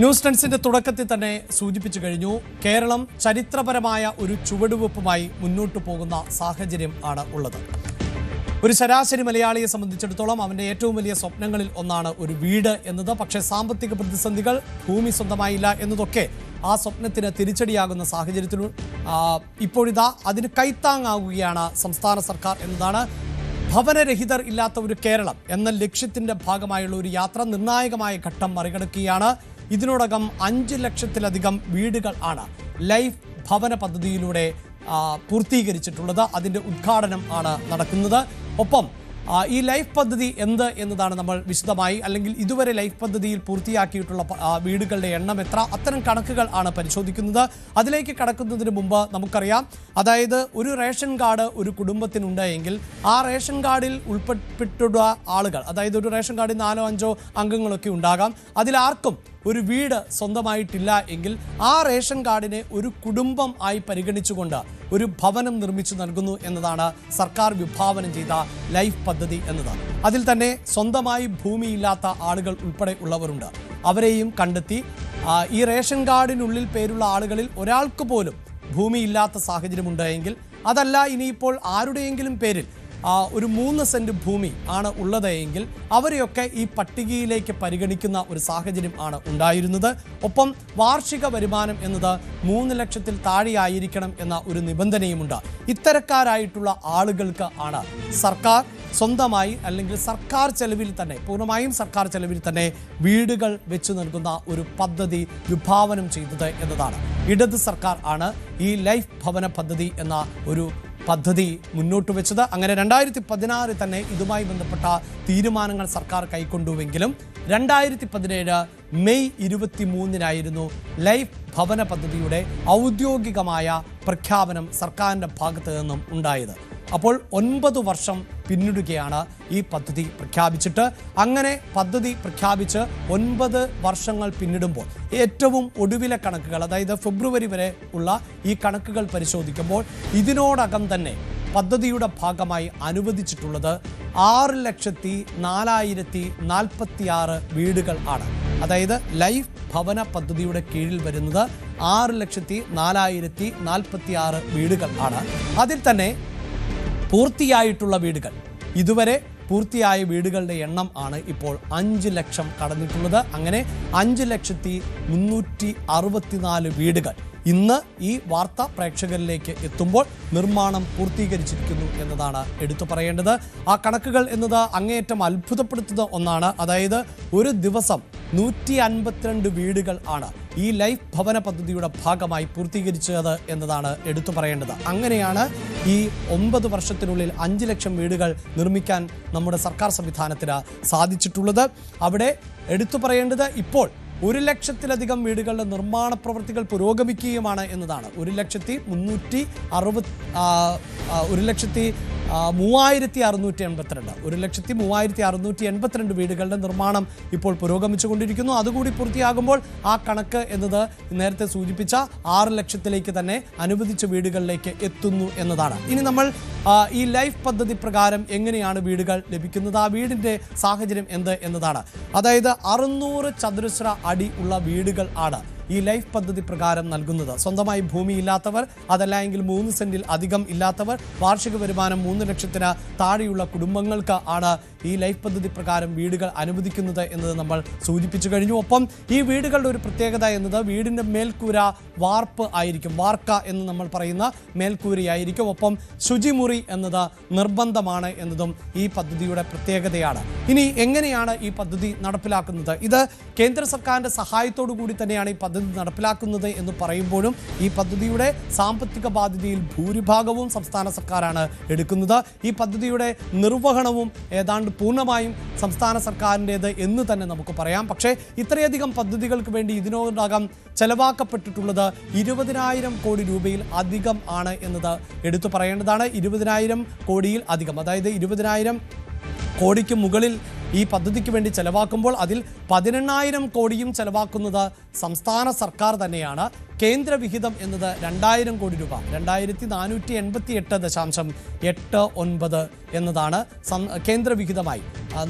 News ടെൻസിന്റെ തുടക്കത്തിൽ തന്നെ സൂചിപ്പിച്ചു കഴിഞ്ഞു. കേരളം ചരിത്രപരമായ ഒരു ചുവടുവെപ്പുമായി മുന്നോട്ടു പോകുന്ന സാഹചര്യം ആണ് ഉള്ളത്. ഒരു ശരാശരി മലയാളിയെ സംബന്ധിച്ചിടത്തോളം അവന്റെ ഏറ്റവും വലിയ സ്വപ്നങ്ങളിൽ ഒന്നാണ് ഒരു വീട് എന്നത്. പക്ഷേ സാമ്പത്തിക പ്രതിസന്ധികൾ, ഭൂമി സ്വന്തമായില്ല എന്നതൊക്കെ ആ സ്വപ്നത്തിന് തിരിച്ചടിയാകുന്ന സാഹചര്യത്തിൽ ഇപ്പോഴിതാ അതിന് കൈത്താങ്ങാകുകയാണ് സംസ്ഥാന സർക്കാർ എന്നതാണ്. ഭവനരഹിതർ ഇല്ലാത്ത ഒരു കേരളം എന്ന ലക്ഷ്യത്തിന്റെ ഭാഗമായുള്ള ഒരു യാത്ര നിർണായകമായ ഘട്ടം മറികടക്കുകയാണ്. ഇതിനോടകം 5 ലക്ഷത്തിലധികം വീടുകൾ ആണ് ലൈഫ് ഭവന പദ്ധതിയിലൂടെ പൂർത്തീകരിച്ചിട്ടുള്ളത്. അതിൻ്റെ ഉദ്ഘാടനം ആണ് നടക്കുന്നത്. ഒപ്പം ഈ ലൈഫ് പദ്ധതി എന്ത് എന്നതാണ് നമ്മൾ വിശദമായി, അല്ലെങ്കിൽ ഇതുവരെ ലൈഫ് പദ്ധതിയിൽ പൂർത്തിയാക്കിയിട്ടുള്ള വീടുകളുടെ എണ്ണം എത്ര, അത്തരം കണക്കുകൾ ആണ് പരിശോധിക്കുന്നത്. അതിലേക്ക് കടക്കുന്നതിന് മുമ്പ് നമുക്കറിയാം, അതായത് ഒരു റേഷൻ കാർഡ് ഒരു കുടുംബത്തിനുണ്ട് എങ്കിൽ ആ റേഷൻ കാർഡിൽ ഉൾപ്പെട്ടിട്ടുള്ള ആളുകൾ, അതായത് ഒരു റേഷൻ കാർഡിൽ 4-5 അംഗങ്ങളൊക്കെ ഉണ്ടാകാം, അതിലാർക്കും ഒരു വീട് സ്വന്തമായിട്ടില്ല എങ്കിൽ ആ റേഷൻ കാർഡിനെ ഒരു കുടുംബം ആയി പരിഗണിച്ചുകൊണ്ട് ഒരു ഭവനം നിർമ്മിച്ചു നൽകുന്നു എന്നതാണ് സർക്കാർ വിഭാവനം ചെയ്ത ലൈഫ് പദ്ധതി എന്നതാണ്. അതിൽ തന്നെ സ്വന്തമായി ഭൂമിയില്ലാത്ത ആളുകൾ ഉൾപ്പെടെ ഉള്ളവരുണ്ട്. അവരെയും കണ്ടെത്തി ഈ റേഷൻ കാർഡിനുള്ളിൽ പേരുള്ള ആളുകളിൽ ഒരാൾക്ക് പോലും ഭൂമിയില്ലാത്ത സാഹചര്യമുണ്ട് എങ്കിൽ, അതല്ല ഇനിയിപ്പോൾ ആരുടെയെങ്കിലും പേരിൽ ഒരു 3 സെന്റ് ഭൂമി ആണ് ഉള്ളത് എങ്കിൽ അവരെയൊക്കെ ഈ പട്ടികയിലേക്ക് പരിഗണിക്കുന്ന ഒരു സാഹചര്യം ആണ് ഉണ്ടായിരുന്നത്. ഒപ്പം വാർഷിക വരുമാനം എന്നത് 3 ലക്ഷത്തിൽ താഴെയായിരിക്കണം എന്ന ഒരു നിബന്ധനയുമുണ്ട്. ഇത്തരക്കാരായിട്ടുള്ള ആളുകൾക്ക് ആണ് സർക്കാർ സ്വന്തമായി, അല്ലെങ്കിൽ സർക്കാർ ചെലവിൽ തന്നെ, പൂർണ്ണമായും സർക്കാർ ചെലവിൽ തന്നെ വീടുകൾ വെച്ചു നൽകുന്ന ഒരു പദ്ധതി വിഭാവനം ചെയ്തത് എന്നതാണ്. ഇടത് സർക്കാർ ആണ് ഈ ലൈഫ് ഭവന പദ്ധതി എന്ന ഒരു പദ്ധതി മുന്നോട്ട് വെച്ചത്. അങ്ങനെ 2016 തന്നെ ഇതുമായി ബന്ധപ്പെട്ട തീരുമാനങ്ങൾ സർക്കാർ കൈക്കൊണ്ടുവെങ്കിലും 2017 മെയ് 23 ലൈഫ് ഭവന പദ്ധതിയുടെ ഔദ്യോഗികമായ പ്രഖ്യാപനം സർക്കാരിൻ്റെ ഭാഗത്ത് നിന്നും ഉണ്ടായത്. അപ്പോൾ 9 വർഷം പിന്നിടുകയാണ് ഈ പദ്ധതി പ്രഖ്യാപിച്ചിട്ട്. അങ്ങനെ പദ്ധതി പ്രഖ്യാപിച്ച് 9 വർഷങ്ങൾ പിന്നിടുമ്പോൾ ഏറ്റവും ഒടുവിലെ കണക്കുകൾ, അതായത് ഫെബ്രുവരി വരെ ഉള്ള ഈ കണക്കുകൾ പരിശോധിക്കുമ്പോൾ ഇതിനോടകം തന്നെ പദ്ധതിയുടെ ഭാഗമായി അനുവദിച്ചിട്ടുള്ളത് 6,04,046 വീടുകൾ ആണ്. അതായത് ലൈഫ് ഭവന പദ്ധതിയുടെ കീഴിൽ വരുന്നത് 6,04,046 വീടുകൾ ആണ്. അതിൽ തന്നെ പൂർത്തിയായിട്ടുള്ള വീടുകൾ, ഇതുവരെ പൂർത്തിയായ വീടുകളുടെ എണ്ണം ആണ് ഇപ്പോൾ 5 ലക്ഷം കടന്നിട്ടുള്ളത്. അങ്ങനെ 5,364 വീടുകൾ ഇന്ന് ഈ വാർത്ത പ്രേക്ഷകരിലേക്ക് എത്തുമ്പോൾ നിർമ്മാണം പൂർത്തീകരിച്ചിരിക്കുന്നു എന്നതാണ് എടുത്തു പറയേണ്ടത്. ആ കണക്കുകൾ എന്നത് അങ്ങേയറ്റം അത്ഭുതപ്പെടുത്തുന്ന ഒന്നാണ്. അതായത് ഒരു ദിവസം 152 വീടുകൾ ആണ് ഈ ലൈഫ് ഭവന പദ്ധതിയുടെ ഭാഗമായി പൂർത്തീകരിച്ചത് എന്നതാണ് എടുത്തു പറയേണ്ടത്. അങ്ങനെയാണ് ഈ 9 വർഷത്തിനുള്ളിൽ 5 ലക്ഷം വീടുകൾ നിർമ്മിക്കാൻ നമ്മുടെ സർക്കാർ സംവിധാനത്തിന് സാധിച്ചിട്ടുള്ളത്. അവിടെ എടുത്തു പറയേണ്ടത് ഇപ്പോൾ 1 ലക്ഷത്തിലധികം വീടുകളുടെ നിർമ്മാണ പ്രവൃത്തികൾ പുരോഗമിക്കുകയുമാണ് എന്നതാണ്. 1,3682 വീടുകളുടെ നിർമ്മാണം ഇപ്പോൾ പുരോഗമിച്ചുകൊണ്ടിരിക്കുന്നു. അതുകൂടി പൂർത്തിയാകുമ്പോൾ ആ കണക്ക് എന്നത് നേരത്തെ സൂചിപ്പിച്ച 6 ലക്ഷത്തിലേക്ക് തന്നെ അനുവദിച്ച വീടുകളിലേക്ക് എത്തുന്നു എന്നതാണ്. ഇനി നമ്മൾ ഈ ലൈഫ് പദ്ധതി പ്രകാരം എങ്ങനെയാണ് വീടുകൾ ലഭിക്കുന്നത്, ആ വീടിൻ്റെ സാഹചര്യം എന്ത് എന്നതാണ്. അതായത് 600 ചതുരശ്ര അടി ഉള്ള വീടുകൾ ആണ് ഈ ലൈഫ് പദ്ധതി പ്രകാരം നൽകുന്നത്. സ്വന്തമായി ഭൂമിയില്ലാത്തവർ, അതല്ല എങ്കിൽ 3 സെന്റിൽ അധികം ഇല്ലാത്തവർ, വാർഷിക വരുമാനം 3 ലക്ഷത്തിന് താഴെയുള്ള കുടുംബങ്ങൾക്ക് ആണ് ഈ ലൈഫ് പദ്ധതി പ്രകാരം വീടുകൾ അനുവദിക്കുന്നത് എന്നത് നമ്മൾ സൂചിപ്പിച്ചു കഴിഞ്ഞു. ഒപ്പം ഈ വീടുകളുടെ ഒരു പ്രത്യേകത എന്നത് വീടിൻ്റെ മേൽക്കൂര വാർപ്പ് ആയിരിക്കും, വാർക്ക എന്ന് നമ്മൾ പറയുന്ന മേൽക്കൂരയായിരിക്കും. ഒപ്പം ശുചിമുറി എന്നത് നിർബന്ധമാണ് എന്നതും ഈ പദ്ധതിയുടെ പ്രത്യേകതയാണ്. ഇനി എങ്ങനെയാണ് ഈ പദ്ധതി നടപ്പിലാക്കുന്നത്? ഇത് കേന്ദ്ര സർക്കാരിൻ്റെ സഹായത്തോടു കൂടി തന്നെയാണ് ഈ പദ്ധതി നടപ്പിലാക്കുന്നത് എന്ന് പറയുമ്പോഴും ഈ പദ്ധതിയുടെ സാമ്പത്തിക ബാധ്യതയിൽ ഭൂരിഭാഗവും സംസ്ഥാന സർക്കാരാണ് എടുക്കുന്നത്. ഈ പദ്ധതിയുടെ നിർവഹണവും ഏതാണ്ട് പൂർണ്ണമായും സംസ്ഥാന സർക്കാരിൻ്റേത് എന്ന് തന്നെ നമുക്ക് പറയാം. പക്ഷേ ഇത്രയധികം പദ്ധതികൾക്ക് വേണ്ടി ഇതിനോടകം ചെലവാക്കപ്പെട്ടിട്ടുള്ളത് 20,000 കോടി രൂപയിൽ അധികം ആണ് എന്നത് എടുത്തു പറയേണ്ടതാണ്. 20,000 കോടിയിൽ അധികം, അതായത് 20,000 കോടിക്ക് മുകളിൽ ഈ പദ്ധതിക്ക് വേണ്ടി ചെലവാക്കുമ്പോൾ അതിൽ 18,000 കോടിയും ചെലവാക്കുന്നത് സംസ്ഥാന സർക്കാർ തന്നെയാണ്. കേന്ദ്ര വിഹിതം എന്നത് 2000 കോടി രൂപ 2488.89 എന്നതാണ് കേന്ദ്ര വിഹിതമായി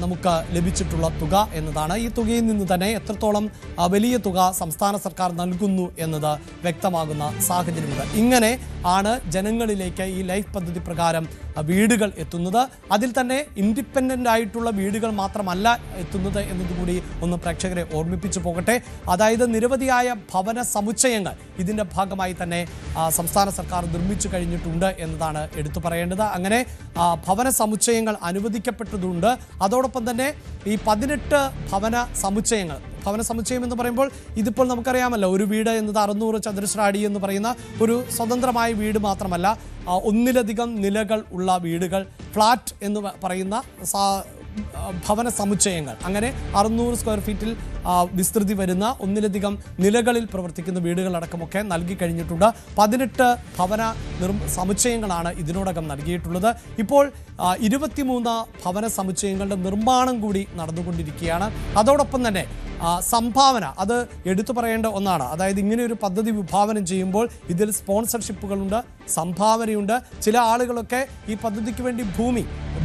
നമുക്ക് ലഭിച്ചിട്ടുള്ള തുക എന്നതാണ്. ഈ തുകയിൽ നിന്ന് തന്നെ എത്രത്തോളം വലിയ തുക സംസ്ഥാന സർക്കാർ നൽകുന്നു എന്നത് വ്യക്തമാകുന്ന സാഹചര്യമുണ്ട്. ഇങ്ങനെ ആണ് ജനങ്ങളിലേക്ക് ഈ ലൈഫ് പദ്ധതി പ്രകാരം വീടുകൾ എത്തുന്നത്. അതിൽ തന്നെ ഇൻഡിപെൻഡൻ്റ് ആയിട്ടുള്ള വീടുകൾ മാത്രമല്ല എത്തുന്നത് എന്നതുകൂടി ഒന്ന് പ്രേക്ഷകരെ ഓർമ്മിപ്പിച്ചു പോകട്ടെ. അതായത് നിരവധിയായ ഭവന സമുച്ചയങ്ങൾ ഇതിൻ്റെ ഭാഗമായി തന്നെ സംസ്ഥാന സർക്കാർ നിർമ്മിച്ചു കഴിഞ്ഞിട്ടുണ്ട് എന്നതാണ് എടുത്തു പറയേണ്ടത്. അങ്ങനെ ഭവന സമുച്ചയങ്ങൾ അനുവദിക്കപ്പെട്ടതുണ്ട്. അതോടൊപ്പം തന്നെ ഈ 18 ഭവന സമുച്ചയം എന്ന് പറയുമ്പോൾ ഇതിപ്പോൾ നമുക്കറിയാമല്ലോ, ഒരു വീട് എന്നത് 600 ചതുരശ്ര അടി എന്ന് പറയുന്ന ഒരു സ്വതന്ത്രമായ വീട് മാത്രമല്ല, ഒന്നിലധികം നിലകൾ ഉള്ള വീടുകൾ, ഫ്ലാറ്റ് എന്ന് പറയുന്ന ഭവന സമുച്ചയങ്ങൾ, അങ്ങനെ 600 സ്ക്വയർ ഫീറ്റിൽ വിസ്തൃതി വരുന്ന ഒന്നിലധികം നിലകളിൽ പ്രവർത്തിക്കുന്ന വീടുകളടക്കമൊക്കെ നൽകി കഴിഞ്ഞിട്ടുണ്ട്. 18 ഭവന സമുച്ചയങ്ങളാണ് ഇതിനോടകം നൽകിയിട്ടുള്ളത്. ഇപ്പോൾ 23 ഭവന സമുച്ചയങ്ങളുടെ നിർമ്മാണം കൂടി നടന്നുകൊണ്ടിരിക്കുകയാണ്. അതോടൊപ്പം തന്നെ സംഭാവന, അത് എടുത്തു പറയേണ്ട ഒന്നാണ്. അതായത് ഇങ്ങനെ ഒരു പദ്ധതി വിഭാവനം ചെയ്യുമ്പോൾ ഇതിൽ സ്പോൺസർഷിപ്പുകളുണ്ട്, സംഭാവനയുണ്ട്. ചില ആളുകളൊക്കെ ഈ പദ്ധതിക്ക് വേണ്ടി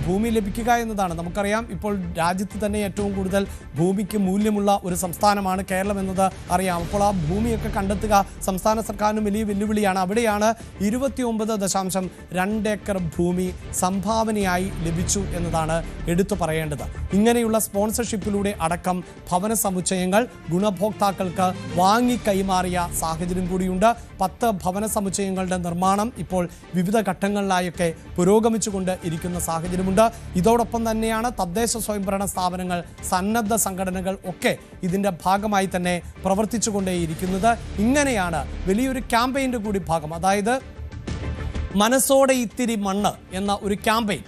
ഭൂമി ലഭിക്കുക എന്നതാണ്. നമുക്കറിയാം, ഇപ്പോൾ രാജ്യത്ത് തന്നെ ഏറ്റവും കൂടുതൽ ഭൂമിക്ക് മൂല്യമുള്ള ഒരു സംസ്ഥാനമാണ് കേരളം എന്നത് അറിയാം. അപ്പോൾ ആ ഭൂമിയൊക്കെ കണ്ടെത്തുക സംസ്ഥാന സർക്കാരിന് വലിയ വെല്ലുവിളിയാണ്. അവിടെയാണ് 29.2 ഏക്കർ ഭൂമി സംഭാവനയായി ലഭിച്ചു എന്നതാണ് എടുത്തു പറയേണ്ടത്. ഇങ്ങനെയുള്ള സ്പോൺസർഷിപ്പിലൂടെ അടക്കം ഭവന സമുച്ചയങ്ങൾ ഗുണഭോക്താക്കൾക്ക് വാങ്ങി കൈമാറിയ സാഹചര്യം കൂടിയുണ്ട്. 10 ഭവന സമുച്ചയങ്ങളുടെ നിർമ്മാണം ഇപ്പോൾ വിവിധ ഘട്ടങ്ങളിലായൊക്കെ പുരോഗമിച്ചുകൊണ്ട് ഇരിക്കുന്ന സാഹചര്യമുണ്ട്. ഇതോടൊപ്പം തന്നെയാണ് തദ്ദേശ സ്വയംഭരണ സ്ഥാപനങ്ങൾ, സന്നദ്ധ സംഘടനകൾ ഒക്കെ ഇതിൻ്റെ ഭാഗമായി തന്നെ പ്രവർത്തിച്ചു കൊണ്ടേയിരിക്കുന്നത്. ഇങ്ങനെയാണ് വലിയൊരു ക്യാമ്പയിൻ്റെ കൂടി ഭാഗം. അതായത് മനസ്സോടെ ഇത്തിരി മണ്ണ് എന്ന ഒരു ക്യാമ്പയിൻ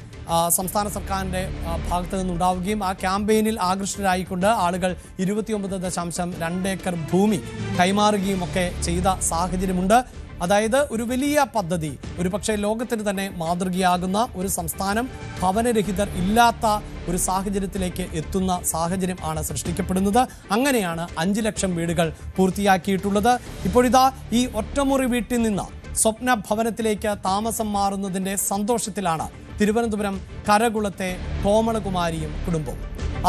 സംസ്ഥാന സർക്കാരിൻ്റെ ഭാഗത്ത് നിന്നുണ്ടാവുകയും ആ ക്യാമ്പയിനിൽ ആകൃഷ്ടരായിക്കൊണ്ട് ആളുകൾ 29.2 ഏക്കർ ഭൂമി കൈമാറുകയും ഒക്കെ ചെയ്ത സാഹചര്യമുണ്ട്. അതായത് ഒരു വലിയ പദ്ധതി, ഒരു പക്ഷേ ലോകത്തിന് തന്നെ മാതൃകയാകുന്ന ഒരു സംസ്ഥാനം ഭവനരഹിതർ ഇല്ലാത്ത ഒരു സാഹചര്യത്തിലേക്ക് എത്തുന്ന സാഹചര്യം ആണ് സൃഷ്ടിക്കപ്പെടുന്നത്. അങ്ങനെയാണ് 5 ലക്ഷം വീടുകൾ പൂർത്തിയാക്കിയിട്ടുള്ളത്. ഇപ്പോഴിതാ ഈ ഒറ്റമുറി വീട്ടിൽ നിന്ന് സ്വപ്ന ഭവനത്തിലേക്ക് താമസം മാറുന്നതിൻ്റെ സന്തോഷത്തിലാണ് തിരുവനന്തപുരം കരകുളത്തെ കോമളകുമാരിയും കുടുംബവും.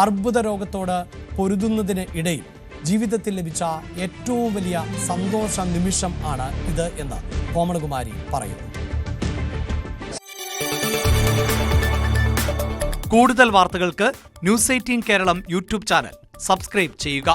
അർബുദ രോഗത്തോട് പൊരുതുന്നതിന് ഇടയിൽ ജീവിതത്തിൽ ലഭിച്ച ഏറ്റവും വലിയ സന്തോഷ നിമിഷം ആണ് ഇത് എന്ന് കോമളകുമാരി പറയുന്നു. കൂടുതൽ വാർത്തകൾക്ക് News 18 Keralam YouTube channel subscribe ചെയ്യുക.